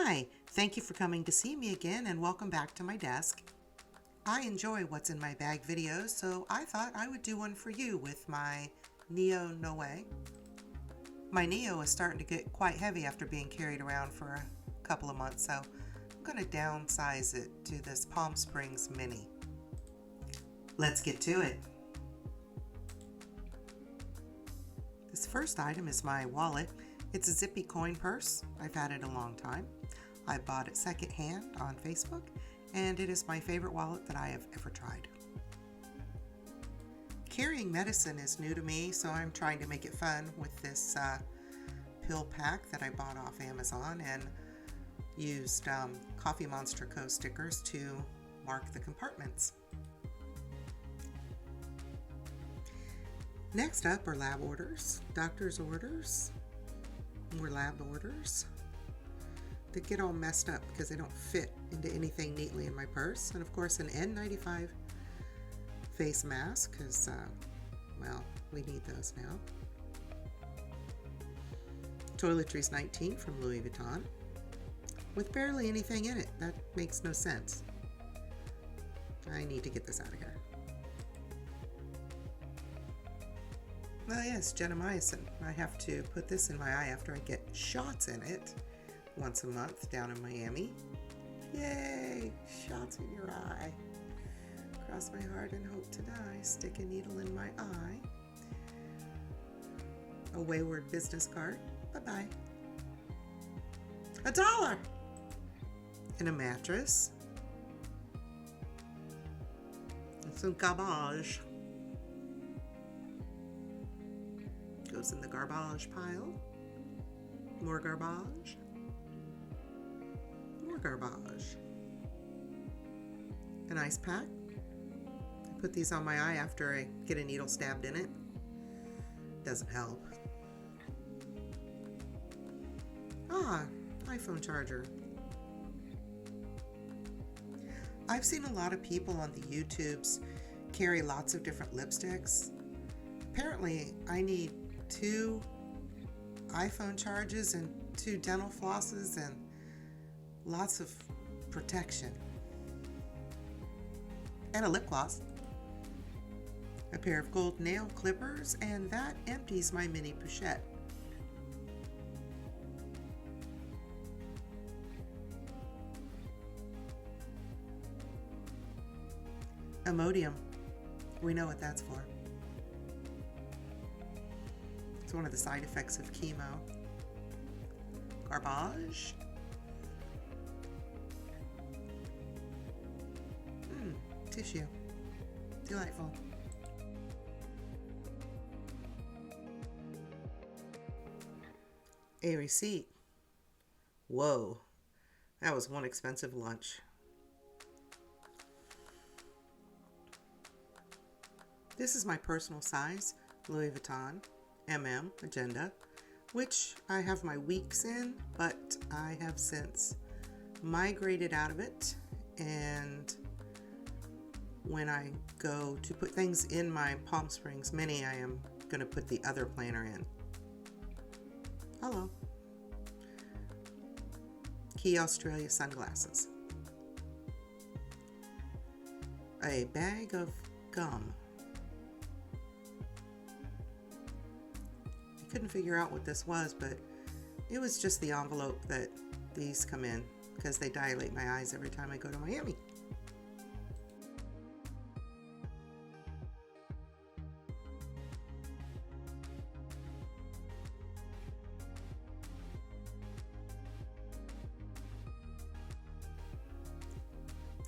Hi, thank you for coming to see me again and welcome back to my desk. I enjoy what's in my bag videos, so I thought I would do one for you with my Neo No Way. My Neo is starting to get quite heavy after being carried around for a couple of months, so I'm going to downsize it to this Palm Springs Mini. Let's get to it. This first item is my wallet. It's a zippy coin purse. I've had it a long time. I bought it secondhand on Facebook, and it is my favorite wallet that I have ever tried. Carrying medicine is new to me, so I'm trying to make it fun with this pill pack that I bought off Amazon and used Coffee Monster Co. stickers to mark the compartments. Next up are lab orders, doctor's orders, more lab orders. They get all messed up because they don't fit into anything neatly in my purse. And of course an N95 face mask because, well, we need those now. Toiletries 19 from Louis Vuitton with barely anything in it. That makes no sense. I need to get this out of here. Oh yes, gentamicin. I have to put this in my eye after I get shots in it once a month down in Miami. Yay! Shots in your eye. Cross my heart and hope to die. Stick a needle in my eye. A wayward business card. Bye-bye. $1! And a mattress. And some garbage. Goes in the garbage pile. More garbage. More garbage. An ice pack. I put these on my eye after I get a needle stabbed in it. Doesn't help. iPhone charger. I've seen a lot of people on the YouTubes carry lots of different lipsticks. Apparently, I need 2 iPhone chargers and 2 dental flosses and lots of protection. And a lip gloss. A pair of gold nail clippers, and that empties my mini pochette. Imodium. We know what that's for. It's one of the side effects of chemo. Garbage. Tissue. Delightful. A receipt. Whoa. That was one expensive lunch. This is my personal size, Louis Vuitton, agenda, which I have my weeks in, but I have since migrated out of it, and when I go to put things in my Palm Springs Mini, I am going to put the other planner in. Hello. Key Australia sunglasses. A bag of gum. Couldn't figure out what this was, but it was just the envelope that these come in because they dilate my eyes every time I go to Miami.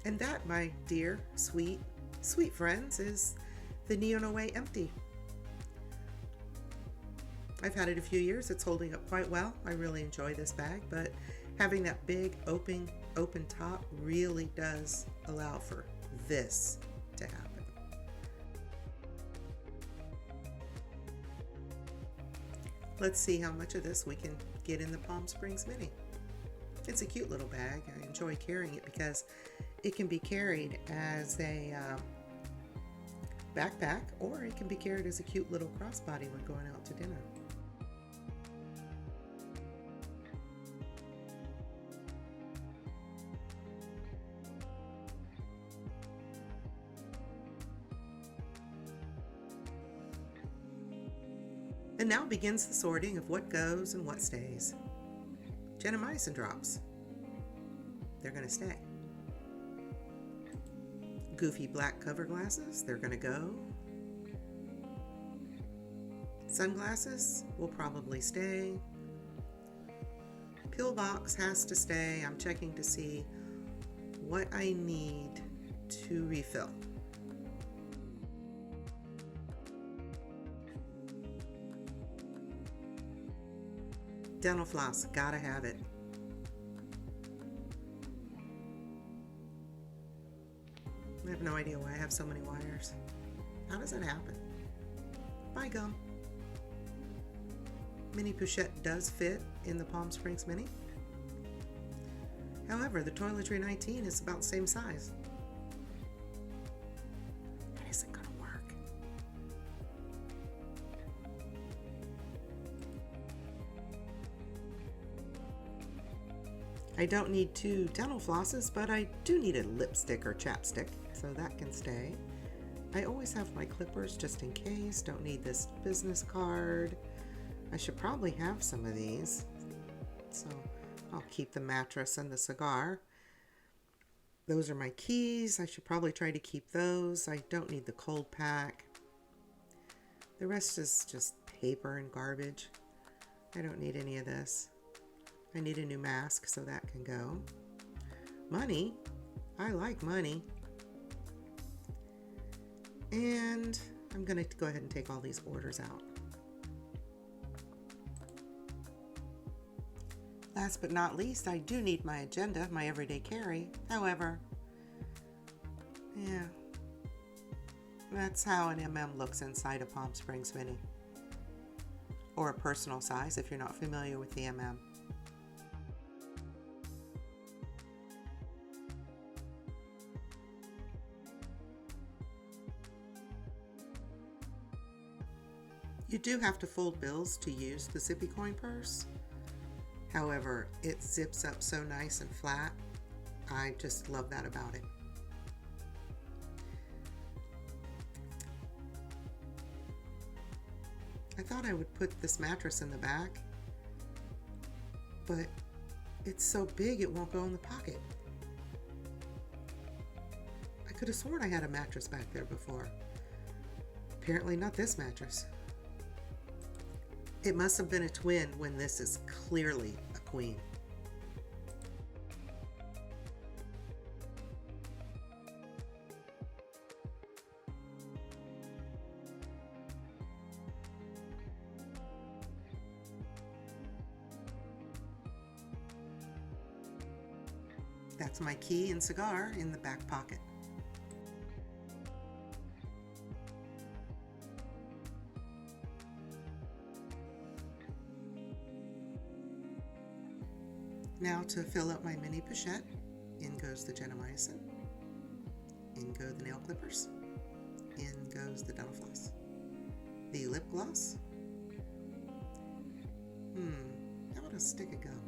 And that, my dear, sweet friends, is the Neo No Way Empty. I've had it a few years. It's holding up quite well. I really enjoy this bag, but having that big open top really does allow for this to happen. Let's see how much of this we can get in the Palm Springs Mini. It's a cute little bag. I enjoy carrying it because it can be carried as a backpack, or it can be carried as a cute little crossbody when going out to dinner. And now begins the sorting of what goes and what stays. Gentamicin drops. They're going to stay. Goofy black cover glasses, they're going to go. Sunglasses will probably stay. Pillbox has to stay. I'm checking to see what I need to refill. Dental floss, gotta have it. I have no idea why I have so many wires. How does that happen? Bye, gum. Mini Pochette does fit in the Palm Springs Mini. However, the Toiletry 19 is about the same size. That isn't going to work. I don't need 2 dental flosses, but I do need a lipstick or chapstick, so that can stay. I always have my clippers just in case. Don't need this business card. I should probably have some of these, so I'll keep the mattress and the cigar. Those are my keys. I should probably try to keep those. I don't need the cold pack. The rest is just paper and garbage. I don't need any of this. I need a new mask, so that can go. Money. I like money. And I'm going to go ahead and take all these orders out. Last but not least, I do need my agenda, my everyday carry. However, yeah, that's how an looks inside a Palm Springs Mini. Or a personal size if you're not familiar with the You do have to fold bills to use the Zippy Coin purse. However, it zips up so nice and flat. I just love that about it. I thought I would put this mattress in the back, but it's so big it won't go in the pocket. I could have sworn I had a mattress back there before. Apparently not this mattress. It must have been a twin when this is clearly a queen. That's my key and cigar in the back pocket. Now to fill up my mini pochette, in goes the gentamicin, in go the nail clippers, in goes the dental floss, the lip gloss. How about a stick of gum?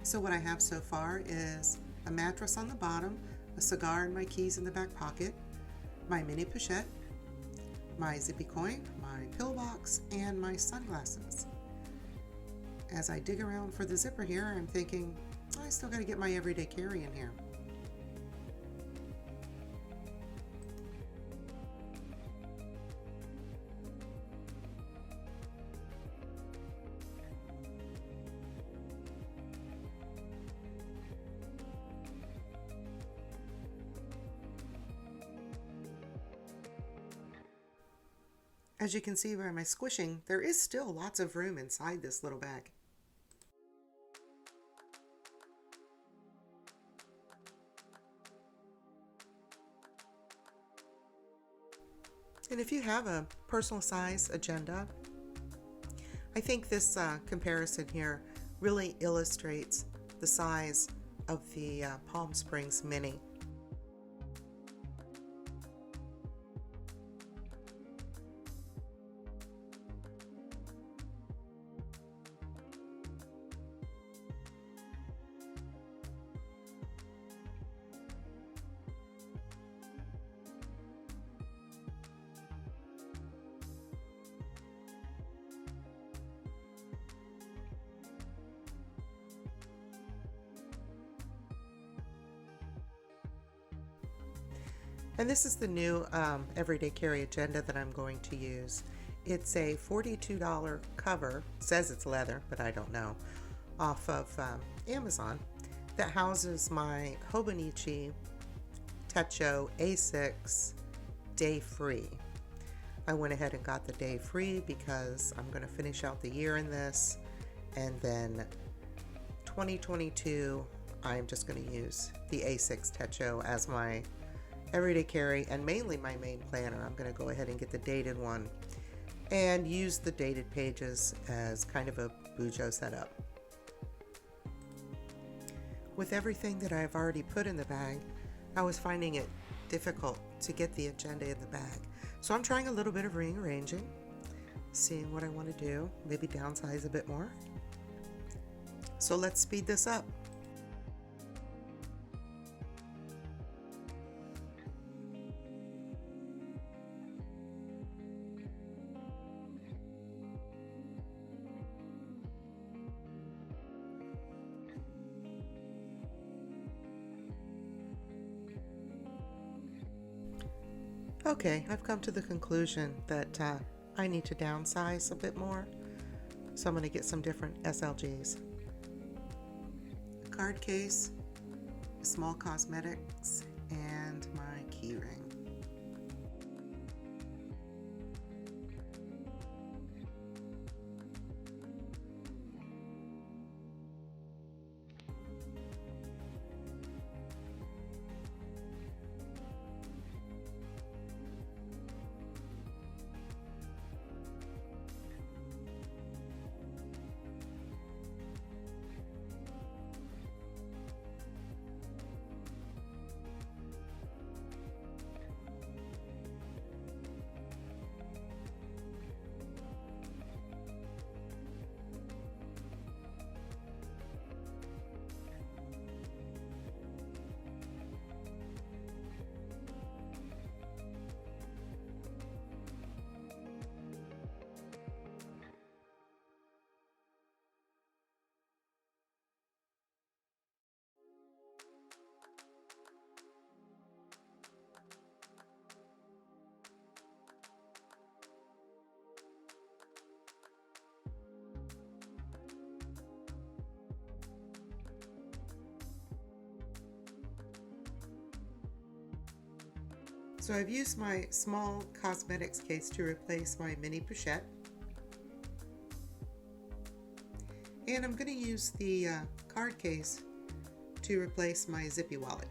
So what I have so far is a mattress on the bottom, a cigar and my keys in the back pocket, my mini pochette, my zippy coin, my pillbox, and my sunglasses. As I dig around for the zipper here, I'm thinking, I still got to get my everyday carry in here. As you can see by my squishing, there is still lots of room inside this little bag. And if you have a personal size agenda, I think this comparison here really illustrates the size of the Palm Springs Mini. And this is the new everyday carry agenda that I'm going to use. It's a $42 cover, says it's leather, but I don't know, off of Amazon, that houses my Hobonichi Techo A6 day free. I went ahead and got the day free because I'm going to finish out the year in this, and then 2022 I'm just going to use the A6 Techo as my everyday carry and mainly my main planner. I'm going to go ahead and get the dated one and use the dated pages as kind of a bujo setup. With everything that I've already put in the bag, I was finding it difficult to get the agenda in the bag. So I'm trying a little bit of rearranging, seeing what I want to do, maybe downsize a bit more. So let's speed this up. Okay, I've come to the conclusion that I need to downsize a bit more, so I'm going to get some different SLGs. A card case, small cosmetics, and my key ring. So I've used my small cosmetics case to replace my mini pochette. And I'm going to use the card case to replace my zippy wallet.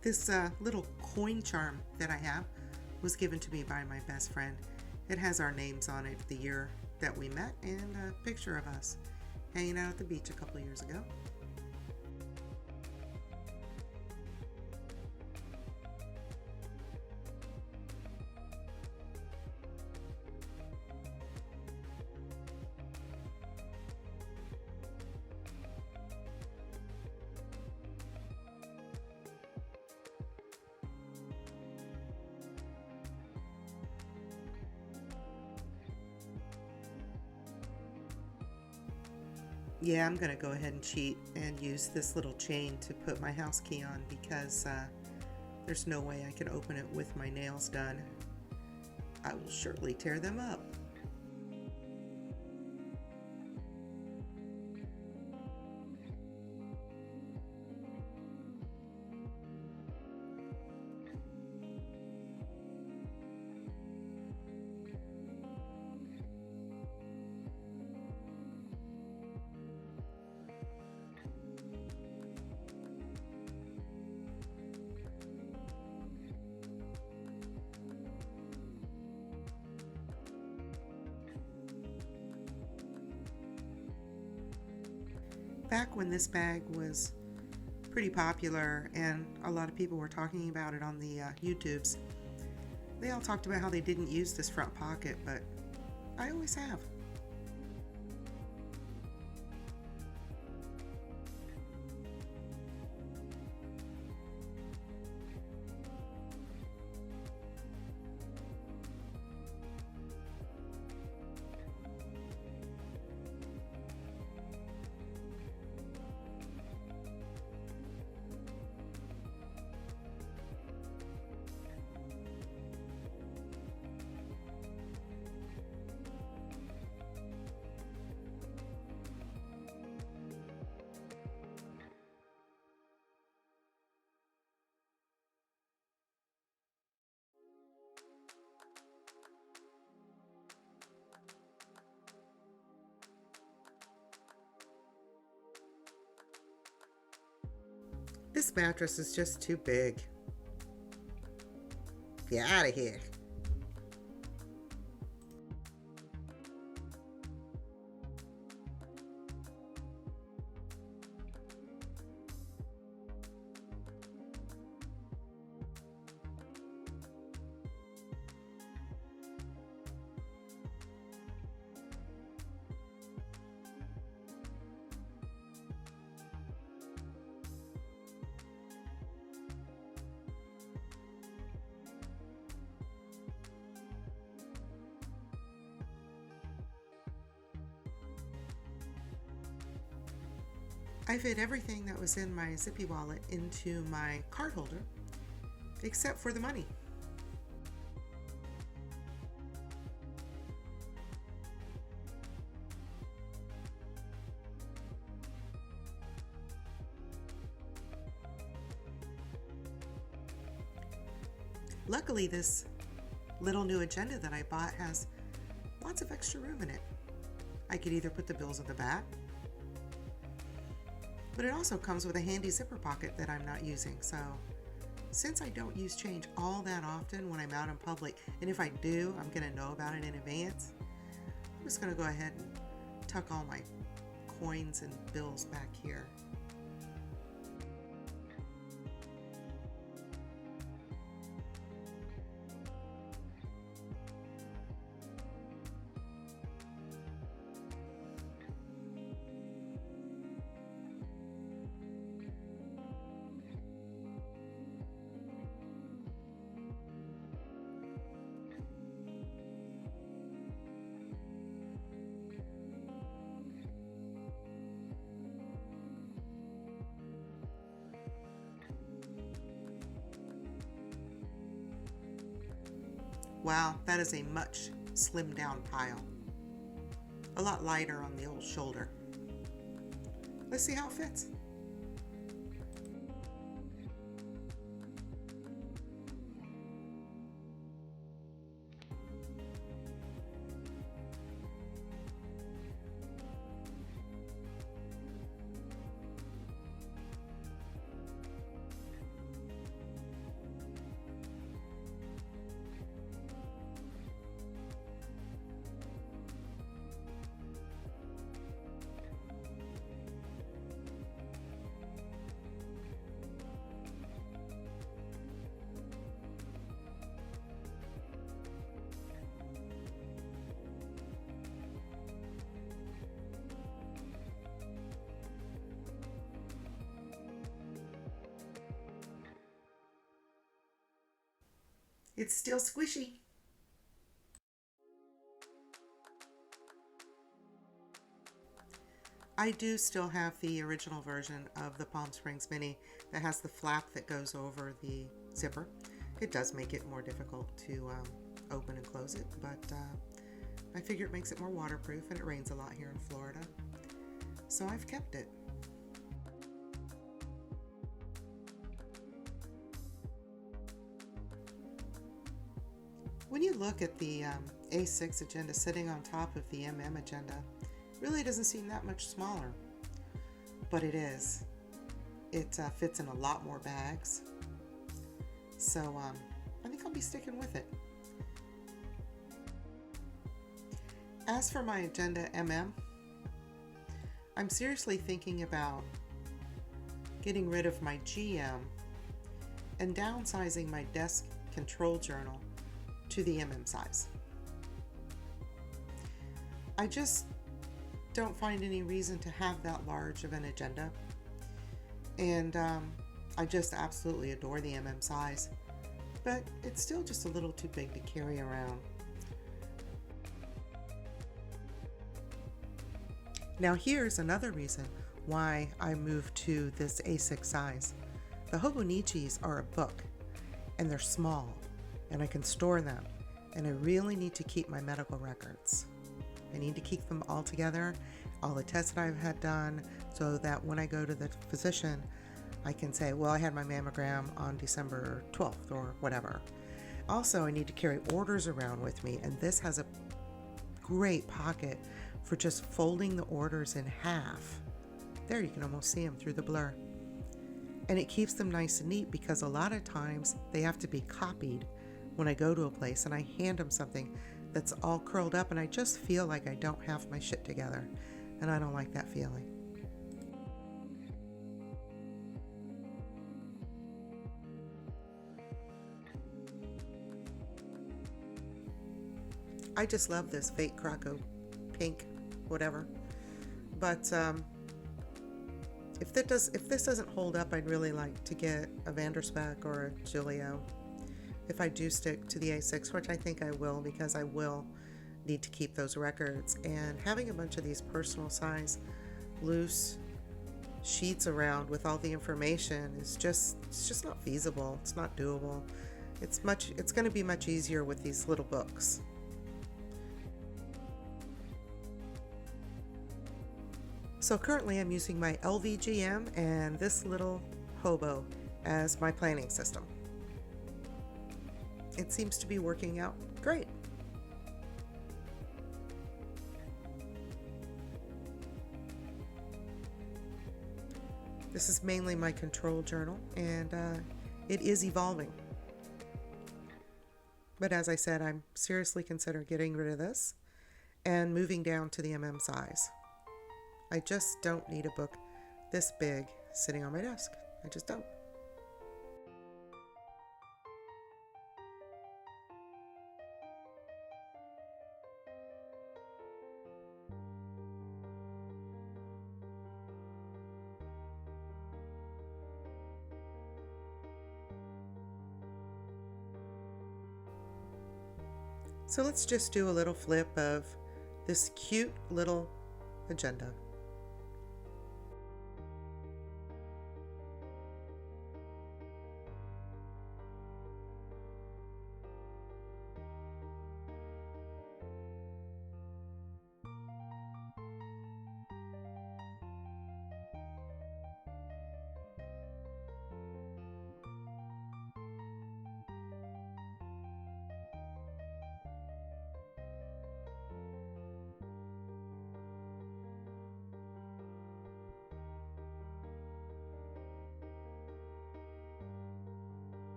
This little coin charm that I have was given to me by my best friend. It has our names on it, the year that we met, and a picture of us hanging out at the beach a couple years ago. Yeah, I'm going to go ahead and cheat and use this little chain to put my house key on because there's no way I can open it with my nails done. I will surely tear them up. Back when this bag was pretty popular and a lot of people were talking about it on the YouTubes, they all talked about how they didn't use this front pocket, but I always have. This mattress is just too big. Get out of here. I fit everything that was in my zippy wallet into my card holder, except for the money. Luckily, this little new agenda that I bought has lots of extra room in it. I could either put the bills in the back, but it also comes with a handy zipper pocket that I'm not using. So since I don't use change all that often when I'm out in public, and if I do, I'm gonna know about it in advance, I'm just gonna go ahead and tuck all my coins and bills back here. Wow, that is a much slimmed down pile. A lot lighter on the old shoulder. Let's see how it fits. It's still squishy. I do still have the original version of the Palm Springs Mini that has the flap that goes over the zipper. It does make it more difficult to open and close it, but I figure it makes it more waterproof, and it rains a lot here in Florida, so I've kept it. When you look at the A6 agenda sitting on top of the agenda, it really doesn't seem that much smaller, but it is. It fits in a lot more bags, so I think I'll be sticking with it. As for my Agenda I'm seriously thinking about getting rid of my GM and downsizing my desk control journal to the size. I just don't find any reason to have that large of an agenda, and I just absolutely adore the size, but it's still just a little too big to carry around. Now here's another reason why I moved to this A6 size. The Hobonichis are a book, and they're small, and I can store them, and I really need to keep my medical records. I need to keep them all together, all the tests that I've had done, so that when I go to the physician, I can say, well, I had my mammogram on December 12th or whatever. Also, I need to carry orders around with me, and this has a great pocket for just folding the orders in half. There, you can almost see them through the blur. And it keeps them nice and neat, because a lot of times they have to be copied when I go to a place and I hand them something that's all curled up, and I just feel like I don't have my shit together, and I don't like that feeling. I just love this fake Croco pink, whatever. But if this doesn't hold up, I'd really like to get a Vanderspeck or a Julio. If I do stick to the A6, which I think I will, because I will need to keep those records. And having a bunch of these personal size loose sheets around with all the information is it's just not feasible. It's not doable. It's going to be much easier with these little books. So currently I'm using my LVGM and this little hobo as my planning system. It seems to be working out great. This is mainly my control journal, and it is evolving. But as I said, I'm seriously considering getting rid of this and moving down to the size. I just don't need a book this big sitting on my desk. I just don't. So let's just do a little flip of this cute little agenda.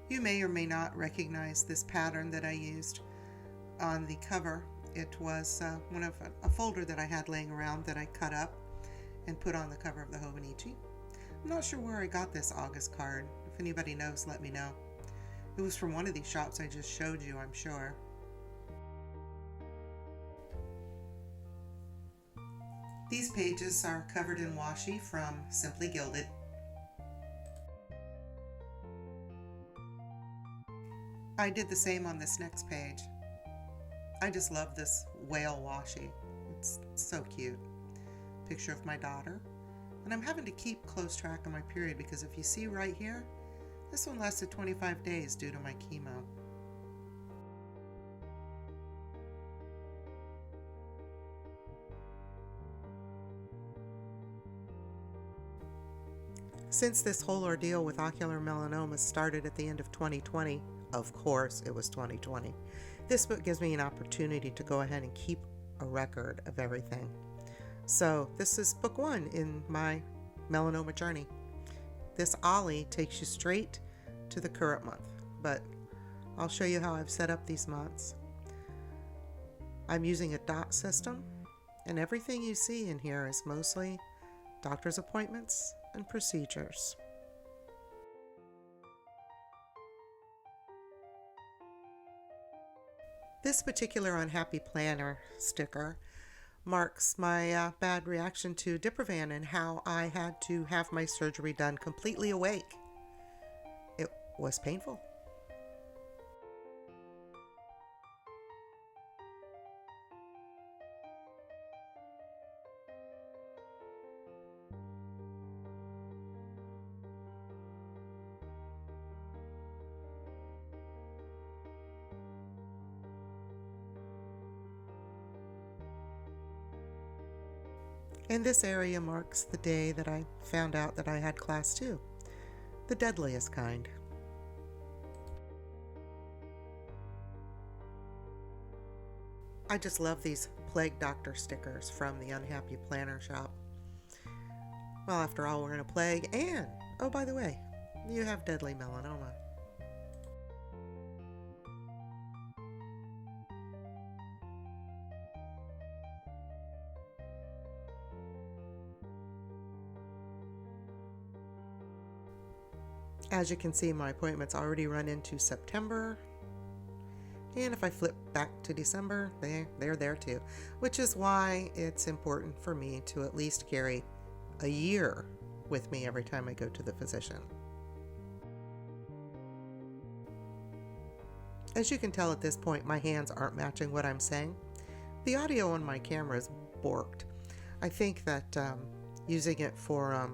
You may or may not recognize this pattern that I used on the cover It was one of a folder that I had laying around that I cut up and put on the cover of the Hobonichi. I'm not sure where I got this August card. If anybody knows, let me know. It was from one of these shops I just showed you, I'm sure. These pages are covered in washi from Simply Gilded. I did the same on this next page. I just love this whale washi. It's so cute. Picture of my daughter. And I'm having to keep close track of my period because if you see right here, this one lasted 25 days due to my chemo. Since this whole ordeal with ocular melanoma started at the end of 2020, of course it was 2020, this book gives me an opportunity to go ahead and keep a record of everything. So this is book 1 in my melanoma journey. This ollie takes you straight to the current month, but I'll show you how I've set up these months. I'm using a dot system, and everything you see in here is mostly doctor's appointments and procedures. This particular unhappy planner sticker marks my bad reaction to Diprovan and how I had to have my surgery done completely awake. It was painful. And this area marks the day that I found out that I had class 2, the deadliest kind. I just love these plague doctor stickers from the Unhappy Planner shop. Well, after all, we're in a plague, and, oh, by the way, you have deadly melanoma. As you can see, my appointments already run into September. And if I flip back to December, they're there too. Which is why it's important for me to at least carry a year with me every time I go to the physician. As you can tell at this point, my hands aren't matching what I'm saying. The audio on my camera is borked. I think that using it for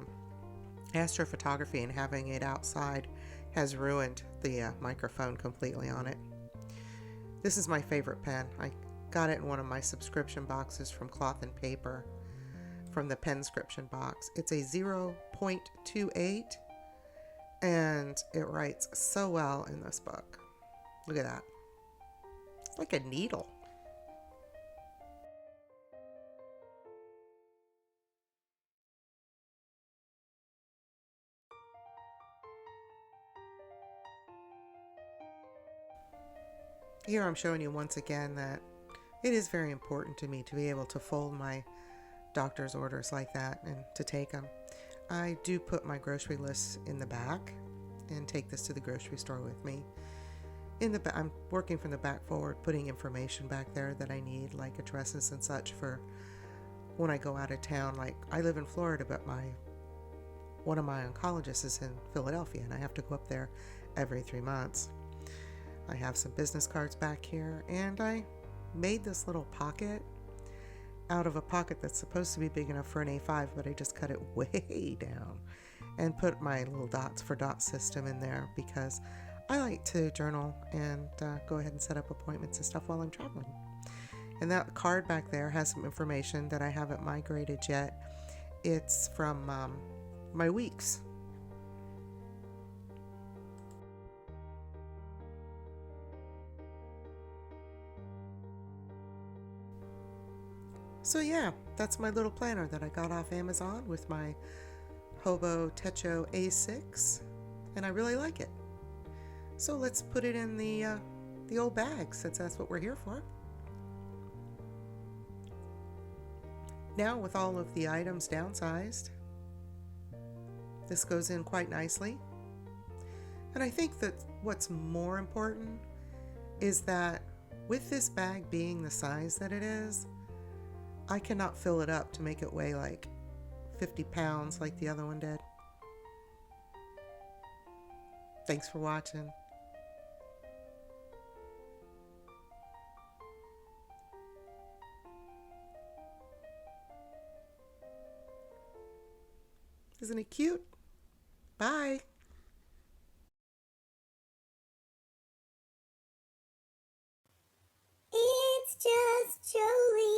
astrophotography and having it outside has ruined the microphone completely on it. This is my favorite pen. I got it in one of my subscription boxes from Cloth and Paper, from the Penscription box. It's a 0.28 and it writes so well in this book. Look at that. It's like a needle. Here I'm showing you once again that it is very important to me to be able to fold my doctor's orders like that and to take them. I do put my grocery lists in the back and take this to the grocery store with me. I'm working from the back forward, putting information back there that I need, like addresses and such for when I go out of town. Like, I live in Florida, but one of my oncologists is in Philadelphia, and I have to go up there every 3 months. I have some business cards back here, and I made this little pocket out of a pocket that's supposed to be big enough for an A5, but I just cut it way down and put my little dots for dot system in there because I like to journal and go ahead and set up appointments and stuff while I'm traveling. And that card back there has some information that I haven't migrated yet. It's from my weeks. So yeah, that's my little planner that I got off Amazon with my Hobo Techo A6, and I really like it. So let's put it in the old bag, since that's what we're here for. Now with all of the items downsized, this goes in quite nicely. And I think that what's more important is that with this bag being the size that it is, I cannot fill it up to make it weigh like 50 pounds like the other one did. Thanks for watching. Isn't it cute? Bye. It's just Joey.